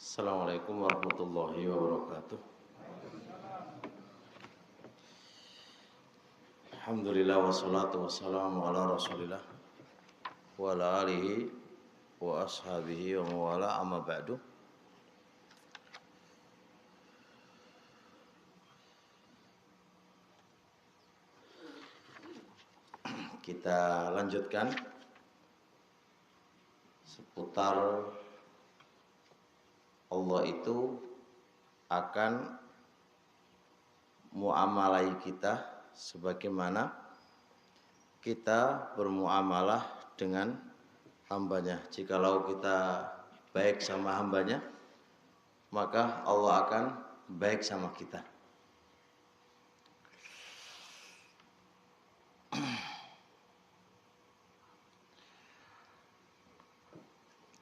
Assalamualaikum warahmatullahi wabarakatuh. Alhamdulillah wassalatu wassalamu ala rasulillah wa ala alihi wa ashabihi wa mawala amma ba'du. Kita lanjutkan seputar Allah itu akan muamalai kita sebagaimana kita bermuamalah dengan hambanya. Jikalau kita baik sama hambanya, maka Allah akan baik sama kita.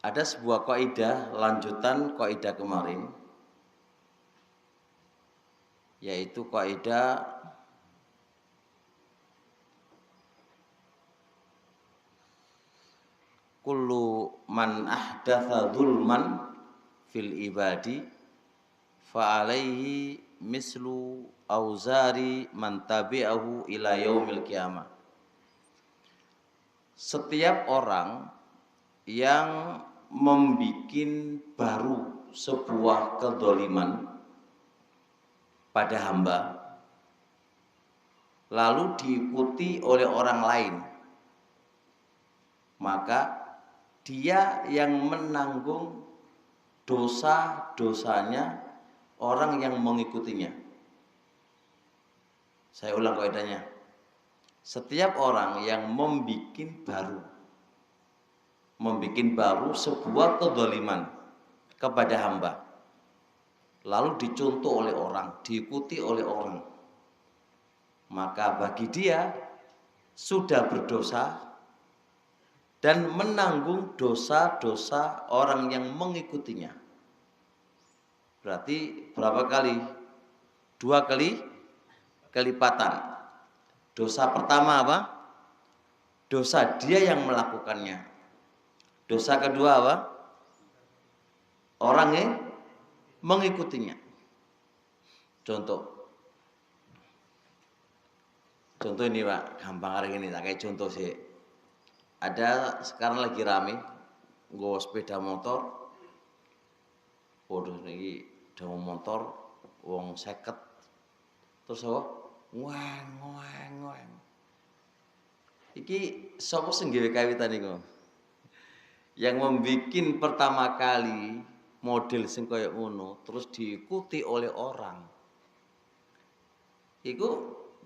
Ada sebuah kaidah lanjutan kaidah kemarin, yaitu kaidah kullu man ahdatha dzulman fil ibadi fa alaihi mislu auzari man tabi'ahu ila yaumil qiyamah. Setiap orang yang membikin baru sebuah kedoliman pada hamba, lalu diikuti oleh orang lain, maka dia yang menanggung dosa-dosanya orang yang mengikutinya. Saya ulang kaidahnya. Setiap orang yang membikin baru sebuah kedoliman kepada hamba, lalu dicontoh oleh orang, diikuti oleh orang, maka bagi dia sudah berdosa dan menanggung dosa-dosa orang yang mengikutinya. Berarti berapa kali? 2 kali kelipatan. Dosa pertama apa? Dosa dia yang melakukannya. Dosa kedua apa? Orang yang mengikutinya. Contoh ini Pak, gampang hari ini, tak kayak contoh sih. Ada sekarang lagi rame nggawa sepeda motor. Waduh niki dawa motor wong 50. Terus apa? Ngoeng. Iki sapa sing gawe kawitan iku? Yang membikin pertama kali model sing kaya ngono terus diikuti oleh orang. Iku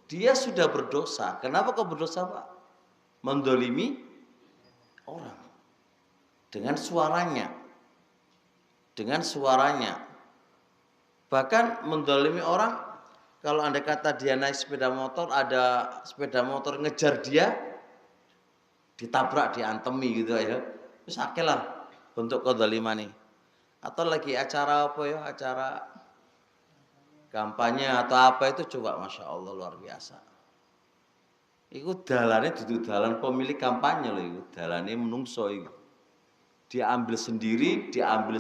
dia sudah berdosa. Kenapa kok berdosa, Pak? Mendolimi orang dengan suaranya. Bahkan mendolimi orang, kalau andai kata dia naik sepeda motor, ada sepeda motor ngejar dia, ditabrak, diantemi gitu ya. Terus akhirnya bentuk kedoliman nih. Atau lagi acara apa ya, acara kampanye atau apa itu, coba Masya Allah luar biasa. Iku dalane dudu dalan pemilik kampanye loh, iku dalane menungso iku. Diambil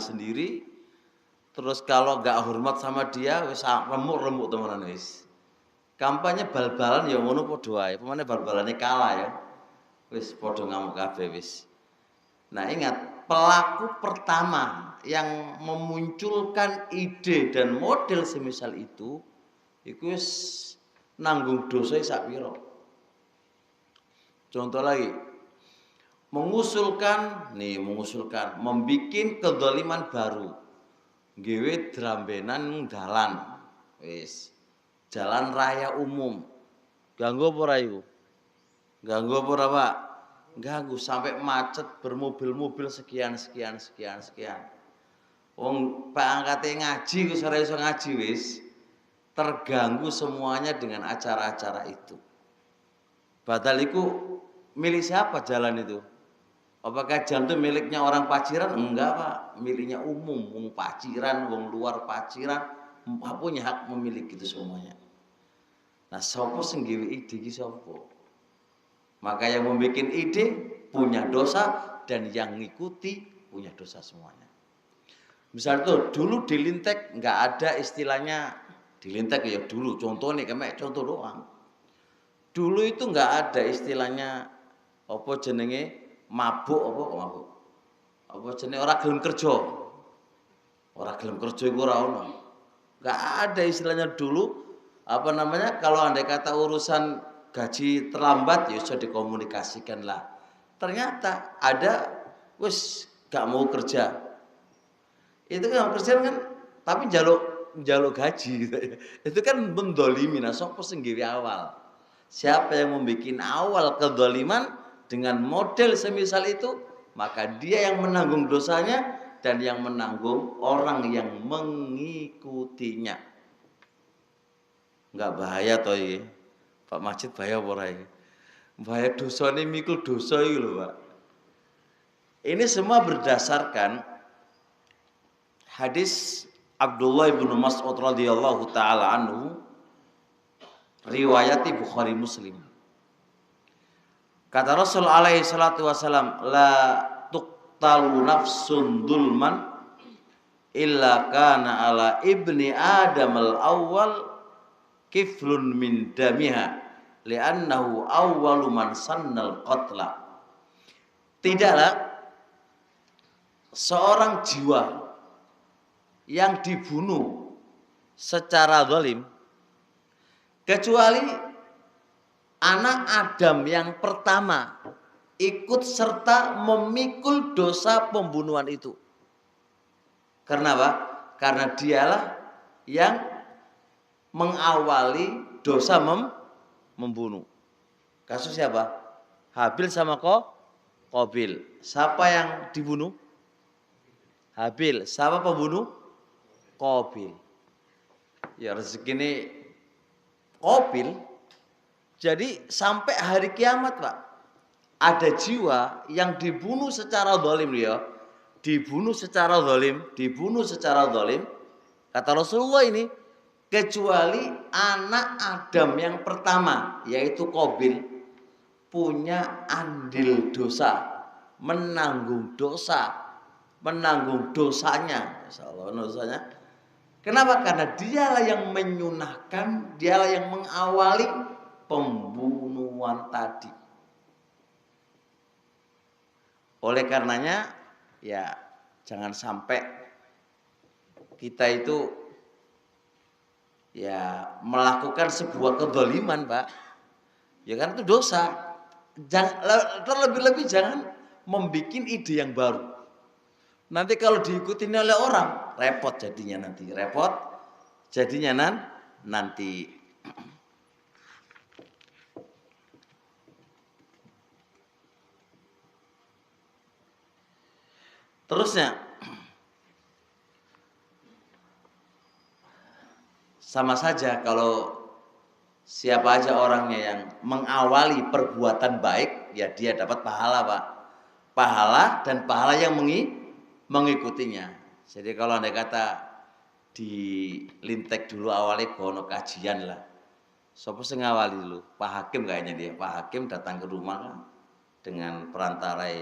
sendiri. Terus kalau nggak hormat sama dia, wis remuk temenan wis. Kampanye bal-balan ya ngono padha wae. Pemane bal-balane kalah ya. Wis padha ngamuk kabeh wis. Nah, ingat, pelaku pertama yang memunculkan ide dan model semisal itu wis nanggung dosa sak pira. Contoh lagi, mengusulkan, membikin kedzaliman baru. Ngewe drambenan dalan. Wis. Jalan raya umum. Ganggu apa ora iku? Ganggu apa ora, Pak? Ganggu sampai macet bermobil-mobil sekian. Wong Pak angkate ngaji wis ora iso ngaji wis. Terganggu semuanya dengan acara-acara itu. Padahal iku milik siapa jalan itu? Apakah jalan itu miliknya orang Paciran? Enggak, Pak. Miliknya umum. Wong Paciran, wong luar Paciran punya hak memiliki itu semuanya. Nah, sapa sing gawe ide iki sapa? Maka yang membuat ide punya dosa dan yang ngikuti punya dosa semuanya. Misal tuh dulu di Lintek nggak ada istilahnya di Lintek ya dulu. Contoh nih kayak contoh doang. Dulu itu nggak ada istilahnya apa jenenge mabuk apa kok mabuk. Apa jenenge ora gelem kerja. Ora gelem kerja iku ora ono. Nggak ada istilahnya dulu apa namanya kalau andai kata urusan gaji terlambat ya sudah dikomunikasikan lah. Ternyata ada wis gak mau kerja. Itu kan kerjaan kan tapi jaluk jaluk gaji gitu ya. Itu kan mendolimi nah sapa sing gawe awal. Siapa yang membuat awal kedoliman dengan model semisal itu, maka dia yang menanggung dosanya dan yang menanggung orang yang mengikutinya. Enggak bahaya toh ini. Pak Majid bahaya apa ora iki? Bahaya dosa ini mikul dosa iki lho, Pak. Ini semua berdasarkan hadis Abdullah bin Mas'ud radhiyallahu taala anhu riwayat Bukhari Muslim. Kata Rasul alaihi salatu wasalam, la tuqtalu nafsun dulman illa kana ala ibni adam al-awwal kiflun min damiha li'annahu awwalu man sannal qatla. Tidaklah seorang jiwa yang dibunuh secara zalim kecuali anak Adam yang pertama ikut serta memikul dosa pembunuhan itu. Karena apa? Karena dialah yang mengawali dosa membunuh. Kasus siapa? Habil sama Qabil. Siapa yang dibunuh? Habil. Siapa pembunuh? Qabil. Ya rezeki ini Qabil. Jadi sampai hari kiamat Pak, ada jiwa yang dibunuh secara zalim ya. Dibunuh secara zalim. Kata Rasulullah ini, kecuali anak Adam yang pertama, yaitu Qabil, punya andil dosa, menanggung dosanya. Insyaallah dosanya. Kenapa? Karena dialah yang menyunahkan, dialah yang mengawali pembunuhan tadi. Oleh karenanya, ya jangan sampai kita itu ya melakukan sebuah kezaliman, Pak. Ya kan itu dosa. Terlebih-lebih jangan membuat ide yang baru. Nanti kalau diikuti oleh orang, repot jadinya nanti. Nanti. Terusnya, sama saja kalau siapa aja orangnya yang mengawali perbuatan baik, ya dia dapat pahala, Pak. Pahala dan pahala yang mengikutinya. Jadi kalau Anda kata di Lintek dulu awalnya gono kajian lah. Sopo sing ngawali dulu? Pak Hakim kayaknya dia. Pak Hakim datang ke rumah kan dengan perantara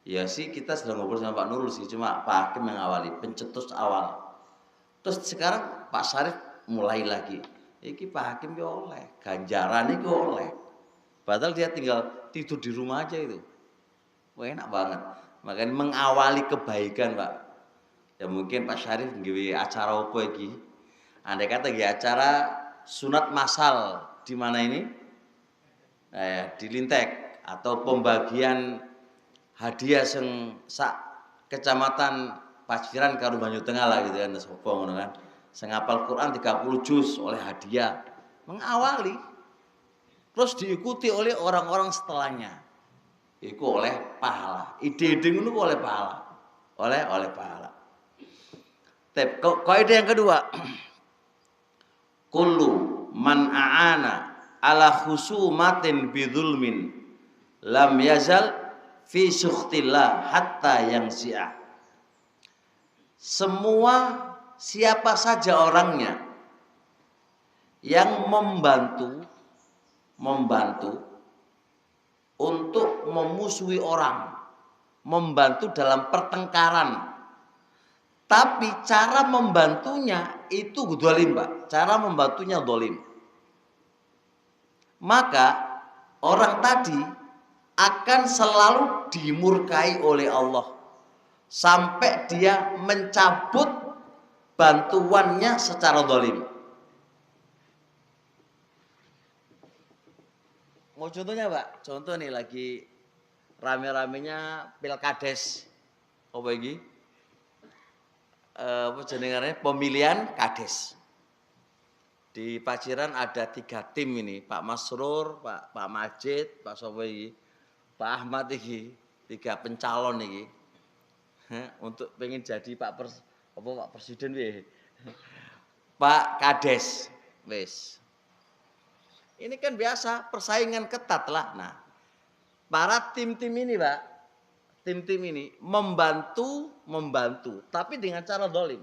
ya sih kita sedang ngobrol sama Pak Nurul sih, cuma Pak Hakim yang ngawali, pencetus awal. Terus sekarang Pak Syarif mulai lagi. Iki Pak Hakim ya oleh, ganjaran itu oleh. Padahal dia tinggal tidur di rumah aja itu. Wah enak banget. Makanya mengawali kebaikan Pak. Ya mungkin Pak Syarif ngewe acara apa iki? Andai kata nggih acara sunat massal di mana ini? Di Lintek atau pembagian hadiah sing sak kecamatan Paciran karo Banyu Tengah lah gitu kan sapa ngono kan. Sing hafal Quran 30 juz oleh hadiah. Mengawali terus diikuti oleh orang-orang setelahnya. Iku oleh pahala. Ide-ide ngono oleh pahala. Oleh pahala. Kaidah yang kedua. Kullu man a'ana ala khusumatin bidzulmin lam yazal fi sukhtillah hatta yang si'ah. Semua siapa saja orangnya yang membantu untuk memusuhi orang, membantu dalam pertengkaran Tapi cara membantunya itu dolim, Pak. Cara membantunya dolim. Maka orang tadi akan selalu dimurkai oleh Allah. Sampai dia mencabut bantuannya secara dolim. Mau contohnya, Pak? Contoh nih lagi rame-ramenya pilkades. Apa ini? Apa jenengannya? Pemilihan kades. Di Paciran ada 3 tim ini, Pak Masrur, Pak Majid, Pak Sofi, Pak Ahmad ini, 3 pencalon ini. Untuk pengen jadi Pak Presiden ya. Pak Kades, wes. Ini kan biasa persaingan ketat lah. Nah, para tim-tim ini, Pak, tim-tim ini membantu, tapi dengan cara dolim.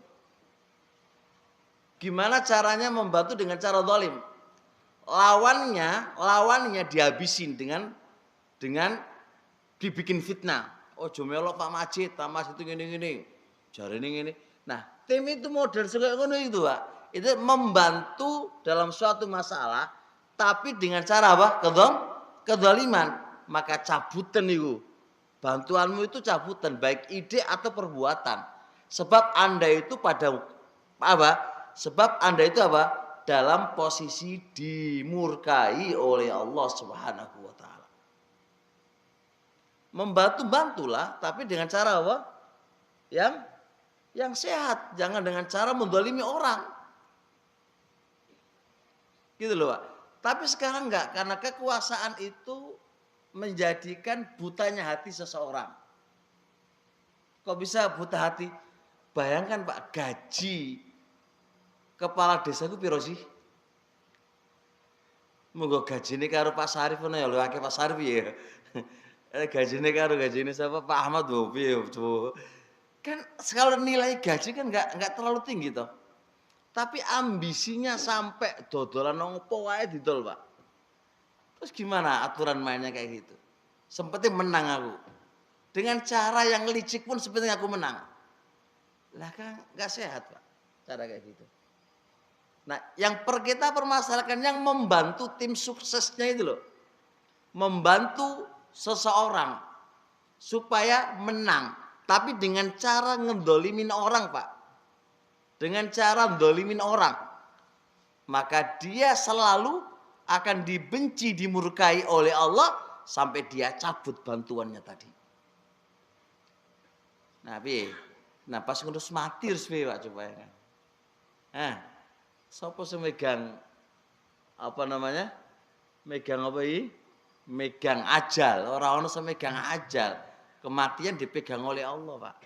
Gimana caranya membantu dengan cara dolim? Lawannya dihabisin dengan dibikin fitnah. Oh, jomelok Pak Majid itu gini. Jari ini. Nah, tim itu model kayak ngono itu, Pak. Itu membantu dalam suatu masalah, tapi dengan cara apa? Kedoliman. Maka cabutan itu. Bantuanmu itu cabutan, baik ide atau perbuatan. Sebab Anda itu dalam posisi dimurkai oleh Allah Subhanahu wa taala. Bantulah, tapi dengan cara apa? Yang sehat, jangan dengan cara mendolimi orang. Gitu loh, Pak. Tapi sekarang enggak, karena kekuasaan itu menjadikan butanya hati seseorang. Kok bisa buta hati? Bayangkan, Pak, gaji kepala desa itu piro sih? Monggo gajine karo Pak Sarif ngono ya lho, akeh Pak Sarif ya. Gajine karo gajine siapa? Pak Ahmad lho piye kan kalau nilai gaji kan enggak terlalu tinggi toh. Tapi ambisinya sampai dodolan opo wae didol, Pak. Terus gimana aturan mainnya kayak gitu? Sempetin menang aku. Dengan cara yang licik pun sempetin aku menang. Lah kan enggak sehat, Pak. Cara kayak gitu. Nah, yang kita permasalahkan yang membantu tim suksesnya itu loh. Membantu seseorang supaya menang. Tapi dengan cara ngedolimin orang, Pak. Dengan cara ngedolimin orang. Maka dia selalu akan dibenci, dimurkai oleh Allah. Sampai dia cabut bantuannya tadi. Nah, pas ngurus mati harus Pak coba ya. Nah, sapa sing megang megang apa ini? Megang ajal. Orang sing megang ajal. Kematian dipegang oleh Allah, Pak.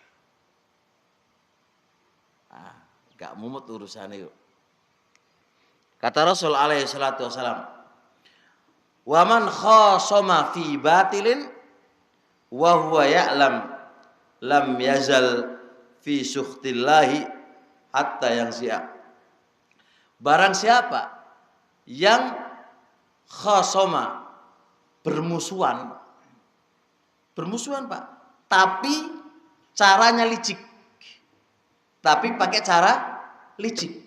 Nah, gak mumet urusan itu. Kata Rasul alaihi salatu wasalam, "Wa man khasama fi batilin wa huwa ya'lam lam yazal fi sukhtillahi hatta yang siap." Barang siapa yang khasama bermusuhan Pak, tapi caranya licik. Tapi pakai cara licik.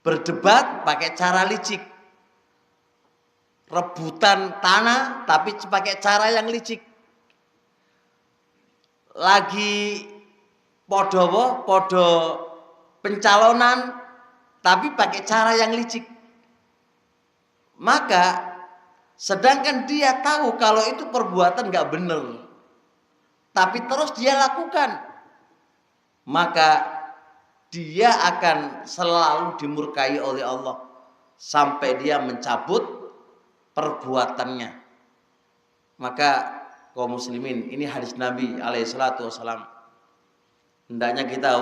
Berdebat pakai cara licik. Rebutan tanah tapi pakai cara yang licik. Lagi podo pencalonan tapi pakai cara yang licik. Maka sedangkan dia tahu kalau itu perbuatan gak benar, tapi terus dia lakukan, maka dia akan selalu dimurkai oleh Allah sampai dia mencabut perbuatannya. Maka kaum muslimin, ini hadis Nabi alaihi salatu wasalam. Hendaknya kita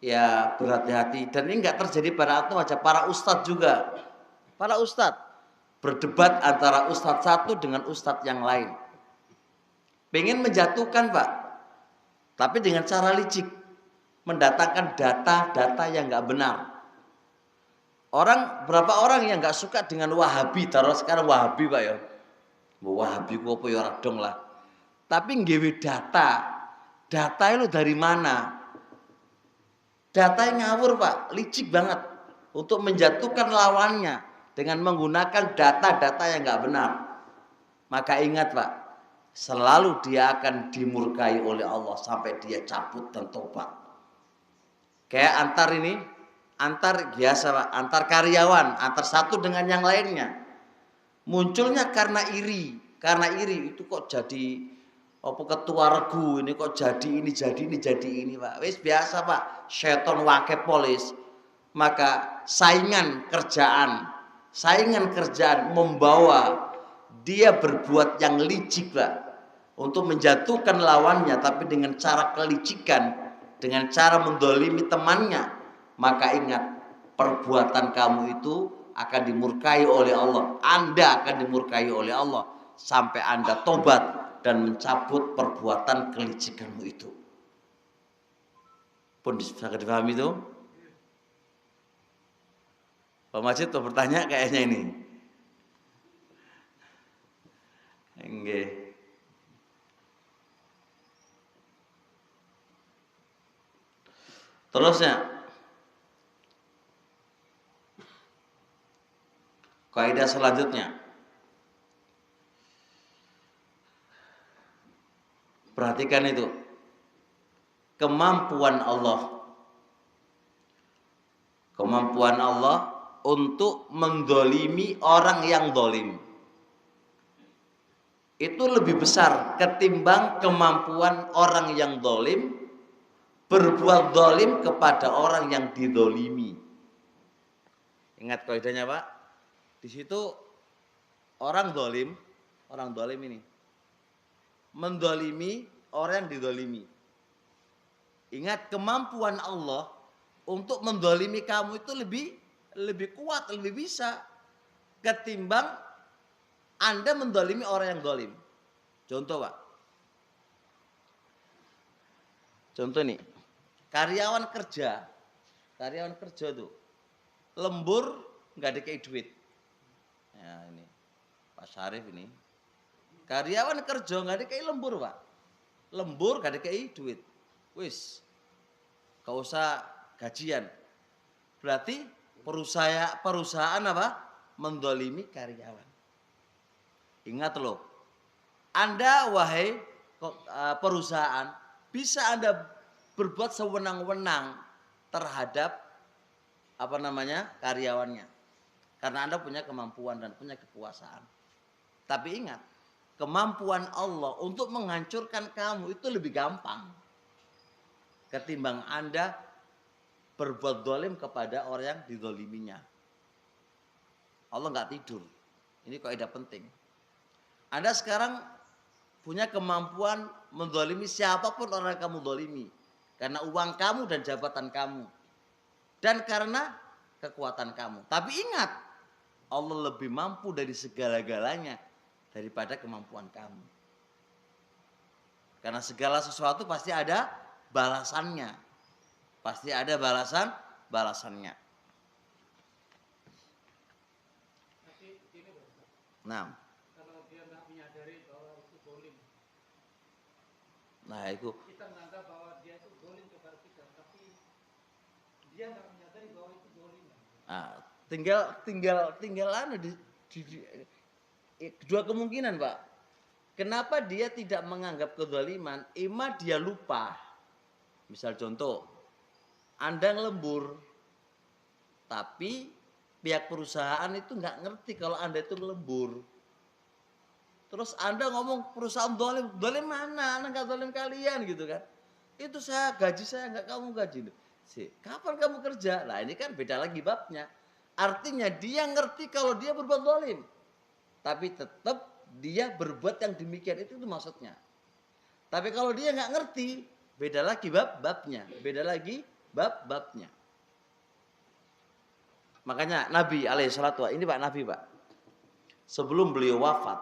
ya berhati-hati, dan ini enggak terjadi pada antum aja, para ustadz juga. Para ustadz berdebat antara ustadz satu dengan ustadz yang lain. Pengen menjatuhkan, Pak. Tapi dengan cara licik. Mendatangkan data-data yang enggak benar. Berapa orang yang enggak suka dengan Wahabi, taruh sekarang Wahabi, Pak ya. Wahabi ku apa ya radong lah. Tapi nggawe data. Data itu dari mana? Datanya ngawur Pak, licik banget untuk menjatuhkan lawannya dengan menggunakan data-data yang nggak benar. Maka ingat Pak, selalu dia akan dimurkai oleh Allah sampai dia cabut dan tobat. Kayak antar biasa Pak, antar karyawan, antar satu dengan yang lainnya. Munculnya karena iri itu kok jadi apa ketua regu ini kok jadi ini Pak. Wis biasa Pak, seton wake polis. Maka saingan kerjaan membawa dia berbuat yang licik Pak, untuk menjatuhkan lawannya, tapi dengan cara kelicikan, dengan cara mendolimi temannya. Maka ingat, perbuatan kamu itu akan dimurkai oleh Allah. Anda akan dimurkai oleh Allah sampai Anda tobat dan mencabut perbuatan kelicikanmu itu. Pun bisa dipahami itu? Pak Majid tuh bertanya kayaknya ini. Nggih. Terusnya, kaidah selanjutnya. Perhatikan itu. Kemampuan Allah untuk mendolimi orang yang dolim itu lebih besar ketimbang kemampuan orang yang dolim berbuat dolim kepada orang yang didolimi. Ingat kaidahnya Pak, di situ orang dolim ini mendolimi orang yang didolimi. Ingat, kemampuan Allah untuk mendolimi kamu itu lebih kuat, lebih bisa ketimbang Anda mendolimi orang yang dolim. Contoh Pak, contoh nih, karyawan kerja tuh lembur nggak dikasih duit. Ya ini Pak Syarif ini, karyawan kerja nggak dikasih lembur Pak, lembur nggak dikasih duit. Wis, gak usah gajian. Berarti perusahaan apa? Mendolimi karyawan. Ingat loh, Anda wahai perusahaan, bisa Anda berbuat sewenang-wenang terhadap karyawannya. Karena Anda punya kemampuan dan punya kekuasaan. Tapi ingat, kemampuan Allah untuk menghancurkan kamu itu lebih gampang ketimbang Anda berbuat dolim kepada orang yang didoliminya. Allah nggak tidur. Ini kaidah penting. Anda sekarang punya kemampuan mendolimi siapapun orang yang kamu dolimi. Karena uang kamu dan jabatan kamu. Dan karena kekuatan kamu. Tapi ingat, Allah lebih mampu dari segala-galanya daripada kemampuan kamu. Karena segala sesuatu pasti ada balasannya. Pasti ada balasannya. Nah, kalau dia nggak menyadari bahwa itu dolim. Nah itu. Kita menganggap bahwa dia itu dolim kepada kita, tapi dia nggak menyadari bahwa itu dolim. Nah, tinggal dua kemungkinan Pak. Kenapa dia tidak menganggap kedoliman? Ima dia lupa. Misal contoh, Anda ngelembur, tapi pihak perusahaan itu nggak ngerti kalau Anda itu ngelembur. Terus Anda ngomong perusahaan dolim mana? Anda nggak dolim kalian gitu kan? Itu gaji saya nggak kamu gaji. Kapan kamu kerja? Nah ini kan beda lagi babnya. Artinya dia ngerti kalau dia berbuat dolim, tapi tetap dia berbuat yang demikian, itu maksudnya. Tapi kalau dia nggak ngerti, beda lagi babnya, babnya. Makanya Nabi alaihissalatu ini Pak Nabi Pak, sebelum beliau wafat,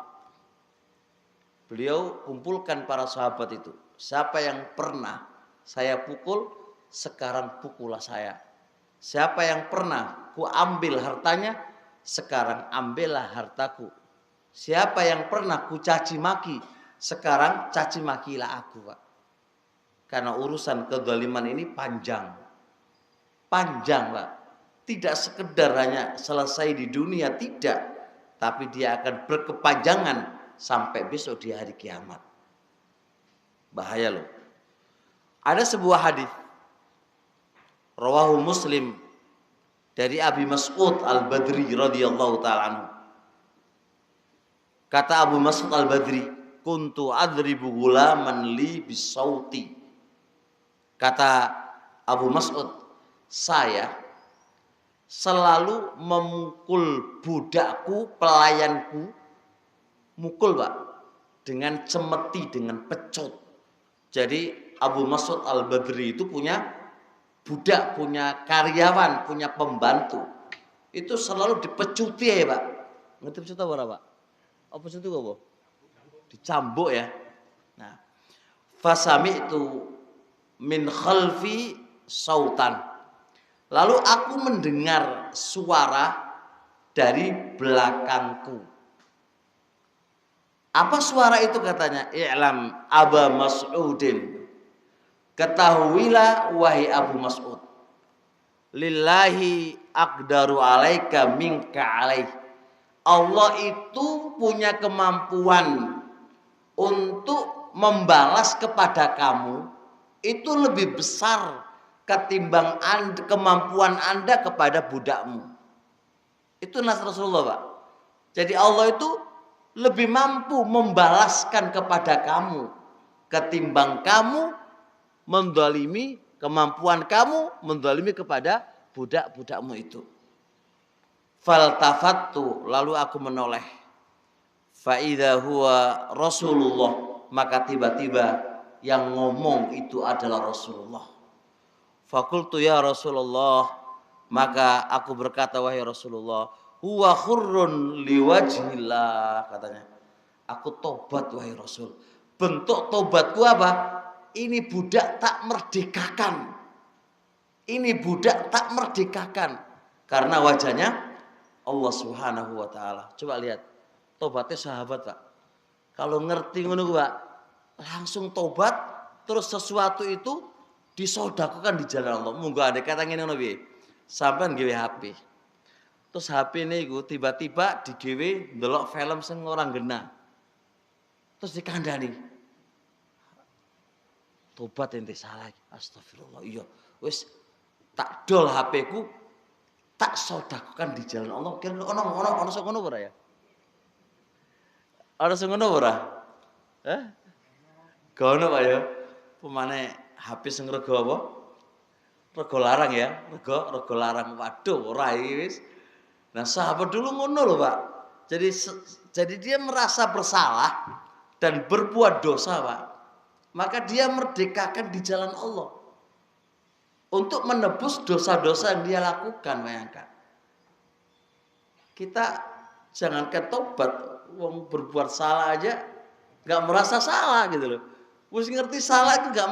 beliau kumpulkan para sahabat itu. Siapa yang pernah saya pukul, sekarang pukullah saya. Siapa yang pernah ku ambil hartanya, sekarang ambillah hartaku. Siapa yang pernah ku caci maki, sekarang caci makilah aku Pak. Karena urusan kezaliman ini panjang. panjang, Pak. Tidak sekedar hanya selesai di dunia, tidak. Tapi dia akan berkepanjangan sampai besok di hari kiamat. Bahaya loh. Ada sebuah hadis rawahu Muslim dari Abi Mas'ud Al-Badri radhiyallahu taala anhu. Kata Abu Mas'ud Al-Badri, kuntu adribu gulaman li bisauti. Kata Abu Mas'ud, saya selalu memukul budakku, pelayanku, mukul Pak, dengan cemeti, dengan pecut. Jadi Abu Mas'ud Al-Badri itu punya budak, punya karyawan, punya pembantu. Itu selalu dipecuti ya Pak. Ngerti pecut apa Pak? Apa pecut itu apa? Dicambuk ya. Nah, fasami itu min khalfi sautan. Lalu aku mendengar suara dari belakangku. Apa suara itu katanya? I'lam Aba Mas'udin. Ketahuilah wahai Abu Mas'ud. Lillahi aqdaru alaika minka alaih. Allah itu punya kemampuan untuk membalas kepada kamu itu lebih besar ketimbang kemampuan Anda kepada budakmu. Itu nas Rasulullah, Pak. Jadi Allah itu lebih mampu membalaskan kepada kamu ketimbang kamu mendolimi, kemampuan kamu mendolimi kepada budak-budakmu itu. Faltafattu, lalu aku menoleh. Fa idza huwa Rasulullah, maka tiba-tiba yang ngomong itu adalah Rasulullah. Fakultu ya Rasulullah, maka aku berkata wahai Rasulullah, huwa khurrun liwajhillah, katanya. Aku tobat wahai Rasul. Bentuk tobatku apa? Ini budak tak merdekakan. Ini budak tak merdekakan. Karena wajahnya Allah Subhanahu wa taala. Coba lihat tobatnya sahabat, Pak. Kalau ngerti ngono, Pak, langsung tobat, terus sesuatu itu disodakokan di jalan Allah. Monggo ade kata ngene ngono piye? Sampeyan gawe HP. Terus HP niku tiba-tiba digawe ndelok film sing orang genah. Terus dikandani. Tobat ente salah. Astagfirullah. Iya, wis tak dol HP ku, tak sodakokan di jalan Allah. Kira ono sing ngono ora ya? Ono sing ngono ora? Gak ono Pak ya. Pemane HP sing rego apa? Rego larang ya, rego larang. Waduh, ora iki wis. Nah, sahabat dulu ngono loh, Pak. Jadi dia merasa bersalah dan berbuat dosa, Pak. Maka dia merdekakan di jalan Allah untuk menebus dosa-dosa yang dia lakukan, bayangkan. Kita jangankan tobat, wong berbuat salah aja nggak merasa salah gitu loh. Wis ngerti salah itu nggak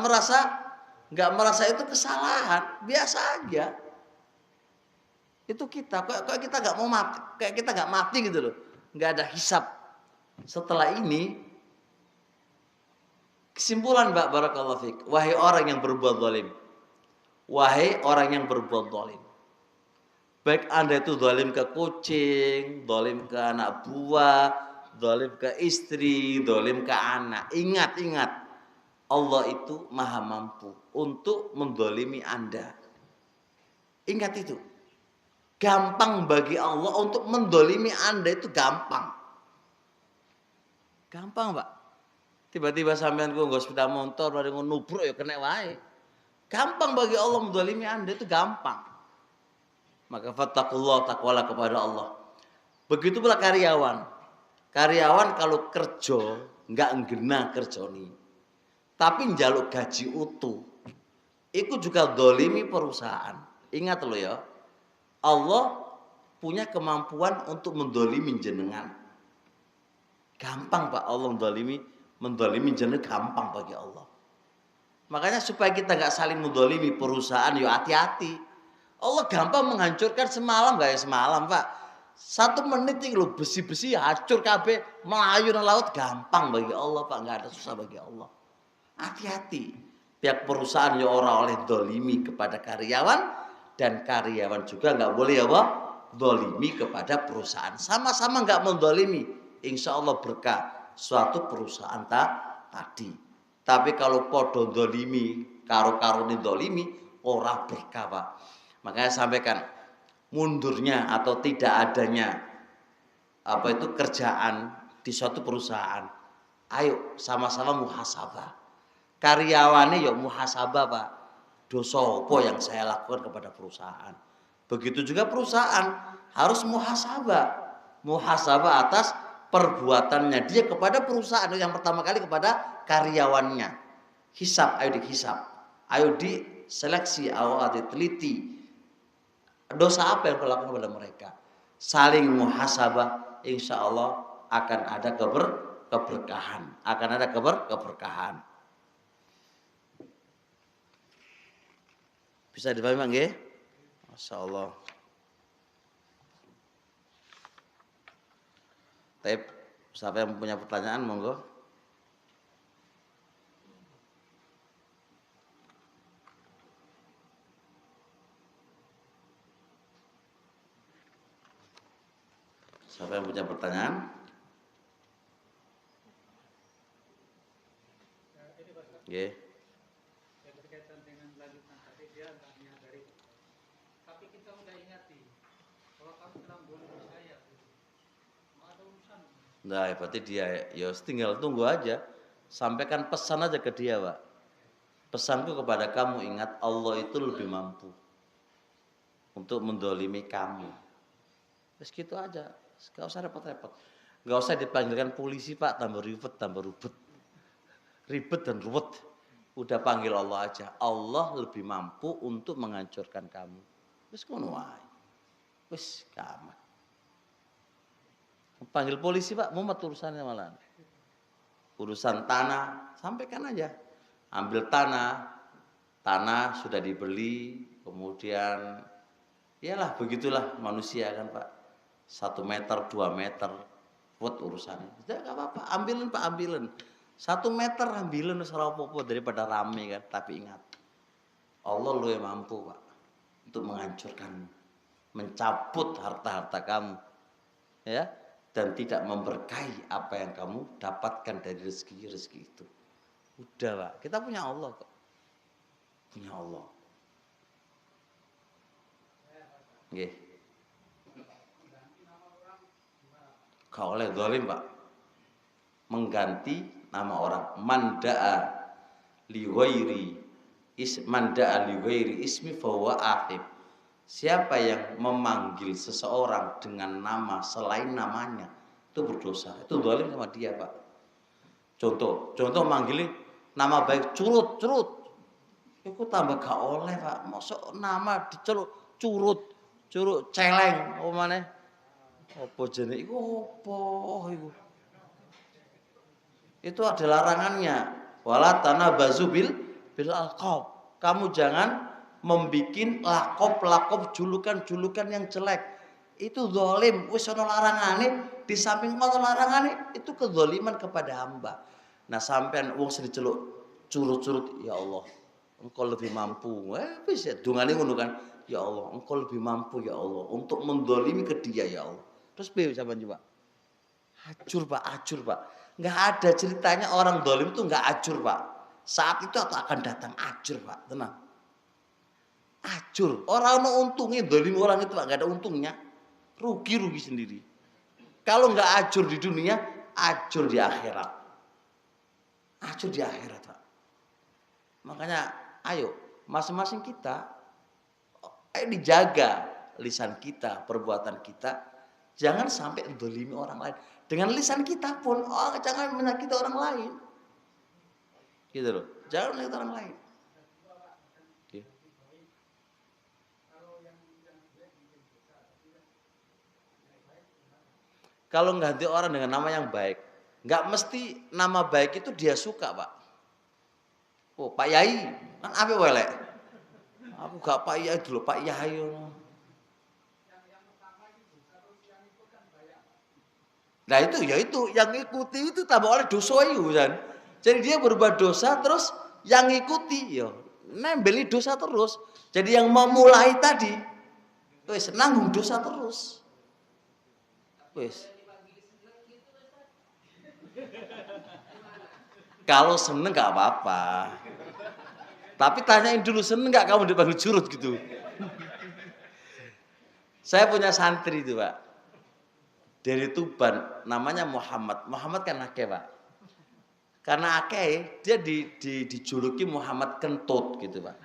merasa itu kesalahan, biasa aja. Itu kita, kok kita nggak mau mati, kayak kita nggak mati gitu loh, nggak ada hisab. Setelah ini, kesimpulan Mbak Barakallahu Fik, wahai orang yang berbuat zalim. Wahai orang yang berbuat zalim. Baik Anda itu zalim ke kucing, zalim ke anak buah, zalim ke istri, zalim ke anak. Ingat. Allah itu maha mampu untuk menzalimi Anda. Ingat itu. Gampang bagi Allah untuk menzalimi Anda itu gampang. Gampang, Pak. Tiba-tiba sampean ku nggo sepeda motor mari nubruk ya kena wae. Gampang bagi Allah menzalimi Anda itu gampang. Maka fattaqullah, takwalah kepada Allah. Begitu pula karyawan. Karyawan kalau kerja enggak ngena kerjoni. Tapi njaluk gaji utuh. Itu juga dzalimi perusahaan. Ingat loh ya. Allah punya kemampuan untuk mendolimi jenengan. Gampang Pak Allah mendolimi jenengan gampang bagi Allah. Makanya supaya kita nggak saling mendolimi perusahaan, yo hati-hati. Allah gampang menghancurkan semalam gak ya semalam Pak. 1 menit ini lo besi-besi hancur kabeh melayu nang laut gampang bagi Allah Pak, nggak ada susah bagi Allah. Hati-hati. Pihak perusahaan ya orang oleh dolimi kepada karyawan dan karyawan juga nggak boleh apa? Dolimi kepada perusahaan. Sama-sama nggak mendolimi, insya Allah berkah suatu perusahaan tadi. Tapi kalau podo dolimi, karo-karone dolimi, ora berkah Pak. Makanya sampaikan mundurnya atau tidak adanya apa itu kerjaan di suatu perusahaan. Ayo sama-sama muhasabah. Karyawannya ya muhasabah Pak. Dosa apa yang saya lakukan kepada perusahaan. Begitu juga perusahaan harus muhasabah. Muhasabah atas perbuatannya dia kepada perusahaan. Yang pertama kali kepada karyawannya. Hisab, ayo dihisab. Ayo diseleksi, ayo diteliti. Dosa apa yang kau lakukan kepada mereka. Saling muhasabah, insya Allah akan ada keberkahan. Akan ada keberkahan. Bisa dipahami Pak nggih? Masya Allah. Tapi siapa yang punya pertanyaan monggo. Siapa yang punya pertanyaan? Nggih. Yang berkaitan dengan lanjutan tadi dia nggak menyadari. Tapi kita udah ingati kalau kamu telah bunuh saya, mau ada urusan. Nah, berarti dia ya tinggal tunggu aja. Sampaikan pesan aja ke dia, Pak. Pesanku kepada kamu, ingat Allah itu lebih mampu untuk mendolimi kamu. Terus gitu aja, gak usah repot-repot. Gak usah dipanggilkan polisi Pak, tambah ribet, ribet dan ruwet. Udah panggil Allah aja. Allah lebih mampu untuk menghancurkan kamu. Terus ngono wae. Wis gampang. Panggil polisi Pak, mumet urusannya malah. Urusan tanah, sampaikan aja. Ambil tanah sudah dibeli, kemudian iyalah begitulah manusia kan Pak. 1 meter, 2 meter, buat urusannya. Tidak apa-apa, ambilin Pak, ambilin. 1 meter ambilin ora apa-apa daripada rame kan. Tapi ingat, Allah lu yang mampu Pak untuk menghancurkanmu, mencabut harta-harta kamu, ya, dan tidak memberkahi apa yang kamu dapatkan dari rezeki itu. Udah Pak, kita punya Allah kok. Punya Allah. Nggih. Gak oleh zalim Pak. Mengganti nama orang. Manda'a li ghairi ismi fahuwa akhib. Siapa yang memanggil seseorang dengan nama selain namanya, itu berdosa. Itu zalim sama dia Pak. Contoh manggilin nama baik curut. Iku tambah gak oleh Pak. Mosok nama diceluk curut celeng apa maneh? Apa jenenge iku apa iku? Itu ada larangannya. Wala tanabazu bil alqab. Kamu jangan membikin lakop julukan yang jelek. Itu zalim. Wis ana larangane, di samping ana larangane itu kezaliman kepada hamba. Nah, sampean wong sing diceluk curut-curut, ya Allah, Engkau lebih mampu. Wis ya dungane ngono kan. Ya Allah, Engkau lebih mampu ya Allah untuk mendolimi ke dia ya Allah. Terus piye sampean coba? Acur Pak. Enggak ada ceritanya orang dolim itu enggak acur Pak. Saat itu akan datang acur Pak, tenang. Acur, orang ono untungnya dolim orang itu Pak, enggak ada untungnya. Rugi sendiri. Kalau enggak acur di dunia, acur di akhirat. Acur di akhirat Pak. Makanya ayo masing-masing kita ayo dijaga lisan kita, perbuatan kita. Jangan sampai mendolimi orang lain. Dengan lisan kita pun, jangan menyakiti orang lain. Gitu loh. Jangan menyakiti orang lain. Okay. Kalau ganti orang dengan nama yang baik, nggak mesti nama baik itu dia suka Pak. Oh Pak Yai, kan apa welek? Aku gak Pak Yai dulu, Pak Yai. Nah itu yang ikuti itu tambah oleh dosa itu kan. Jadi dia berbuat dosa terus yang ikuti ya nembeli dosa terus. Jadi yang memulai tadi wis nanggung dosa terus. Wis. Kalau seneng nggak apa-apa. Tapi tanyain dulu, seneng nggak kamu dipanggil curut gitu. Saya punya santri itu, Pak. Dari Tuban, namanya Muhammad. Muhammad kan akeh, Pak. Karena akeh, dia dijuluki Muhammad Kentut gitu, Pak.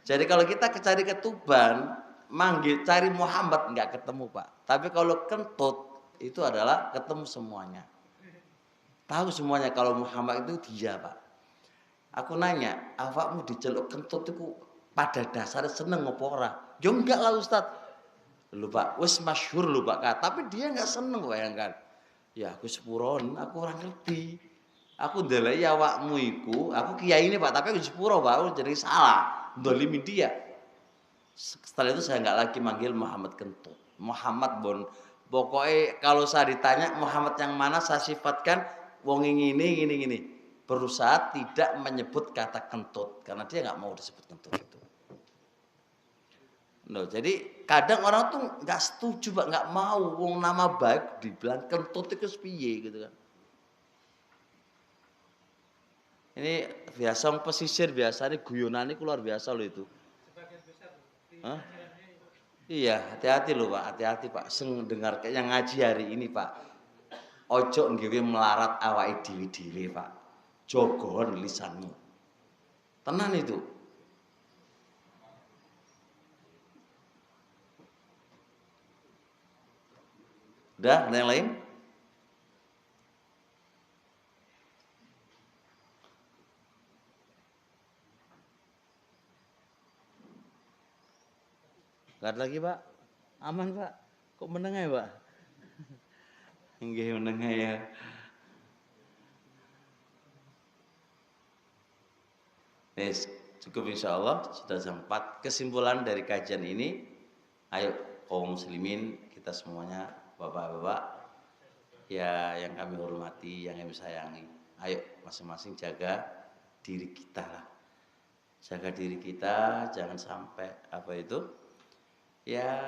Jadi kalau kita cari ke Tuban, manggil cari Muhammad nggak ketemu, Pak. Tapi kalau Kentut itu adalah ketemu semuanya. Tahu semuanya kalau Muhammad itu dia, Pak. Aku nanya, awakmu diceluk Kentut itu pada dasarnya seneng apa ora? Ya enggak lah Ustaz. Lho Pak, wis masyhur lho Pak, tapi dia enggak seneng, bayangkan. Ya aku sepuron, aku ora ngerti. Aku ndeleki awakmu iku, aku kiai ini Pak, tapi aku sepuro Pak, aku jadi salah. Ndolimi dia. Setelah itu saya enggak lagi manggil Muhammad Kentut. Muhammad Bon. Pokoknya kalau saya ditanya Muhammad yang mana, saya sifatkan wong ini gini. Berusaha tidak menyebut kata kentut karena dia nggak mau disebut kentut itu. No, jadi kadang orang tuh nggak setuju, Pak, nggak mau wong nama baik dibilang kentut itu piye gitu kan. Ini biasa pesisir biasa ini guyonan ini luar biasa loh itu. Sebagian besar di Hah? pikirannya itu. Iya, hati-hati loh Pak, hati-hati Pak. Sing dengar yang ngaji hari ini Pak. Ojo nggawe melarat awake dhewe-dhewe Pak. Jogon lisanmu. Tenan itu. Udah, ada yang lain? Gak ada lagi Pak? Aman Pak? Kok menengah ya Pak? Nggih menengah ya. Yes, cukup insya Allah sudah jam 4. Kesimpulan dari kajian ini, ayo kaum muslimin kita semuanya, bapak-bapak ya yang kami hormati, yang kami sayangi, ayo masing-masing jaga diri kita lah. Jaga diri kita, jangan sampai apa itu ya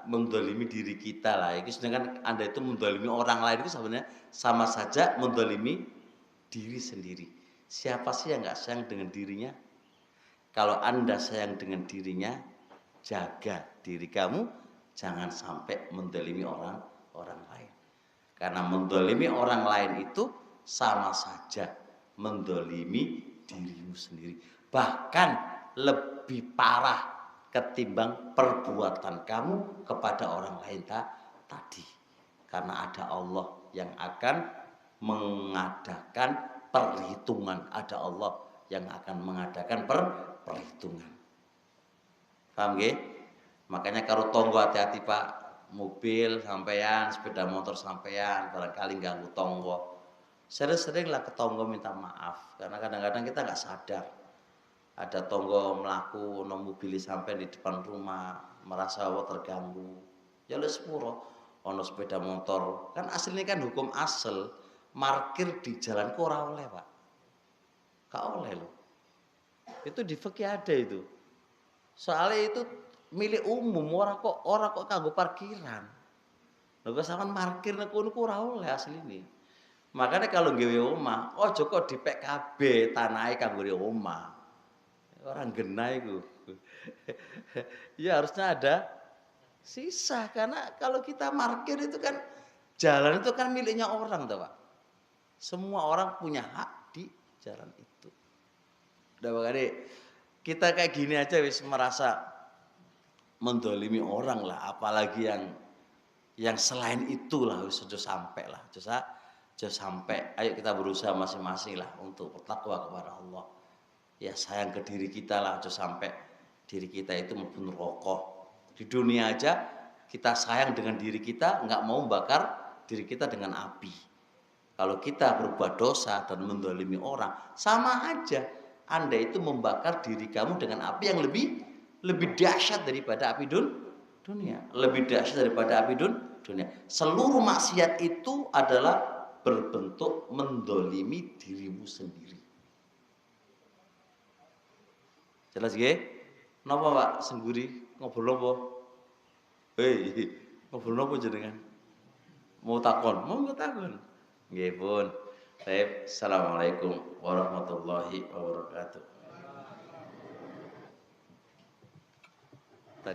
mendolimi diri kita lah. Itu sedangkan Anda itu mendolimi orang lain itu sebenarnya sama saja mendolimi diri sendiri. Siapa sih yang nggak sayang dengan dirinya? Kalau Anda sayang dengan dirinya, jaga diri kamu, jangan sampai mendolimi orang lain. Karena mendolimi orang lain itu sama saja mendolimi dirimu sendiri. Bahkan lebih parah ketimbang perbuatan kamu kepada orang lain tadi. Karena ada Allah yang akan mengadakan perhitungan, ada Allah yang akan mengadakan perhitungan. Paham nggih? Makanya kalau tonggo hati-hati Pak, mobil sampean, sepeda motor sampean, barangkali ganggu tonggo. Sering-seringlah ke tonggo minta maaf, karena kadang-kadang kita nggak sadar. Ada tonggo melaku, no mobil sampai di depan rumah, merasa terganggu. Ya lu sepuro, ono sepeda motor, kan aslinya kan hukum asal, parkir di jalan kok ora oleh Pak. Gak oleh loh. Itu di fikih ada itu. Soalnya itu milik umum, orang kok kanggo parkiran. Lha kok sampean parkir nek kono ora oleh asline. Makanya kalau nggawe omah, ojo kok di PKB tanahe kanggo omah. Orang genah iku. Ya harusnya ada sisa karena kalau kita parkir itu kan jalan itu kan miliknya orang toh, Pak. Semua orang punya hak di jalan itu. Udah makanya kita kayak gini aja wis merasa mendolimi orang lah, apalagi yang selain itulah wis aja sampai lah, aja sampai. Ayo kita berusaha masing-masing lah untuk bertakwa kepada Allah. Ya sayang ke diri kita lah, aja sampai diri kita itu mlebu neraka. Di dunia aja kita sayang dengan diri kita, nggak mau bakar diri kita dengan api. Kalau kita berbuat dosa dan mendolimi orang, sama aja. Anda itu membakar diri kamu dengan api yang lebih dahsyat daripada api dunia. Lebih dahsyat daripada api dunia. Seluruh maksiat itu adalah berbentuk mendolimi dirimu sendiri. Jelas nggih? Napa Pak Sengguri ngobrol napa? Ngobrol napa jenengan? Mau takon? Monggo takon. Nggih pun. Baik, assalamualaikum warahmatullahi wabarakatuh.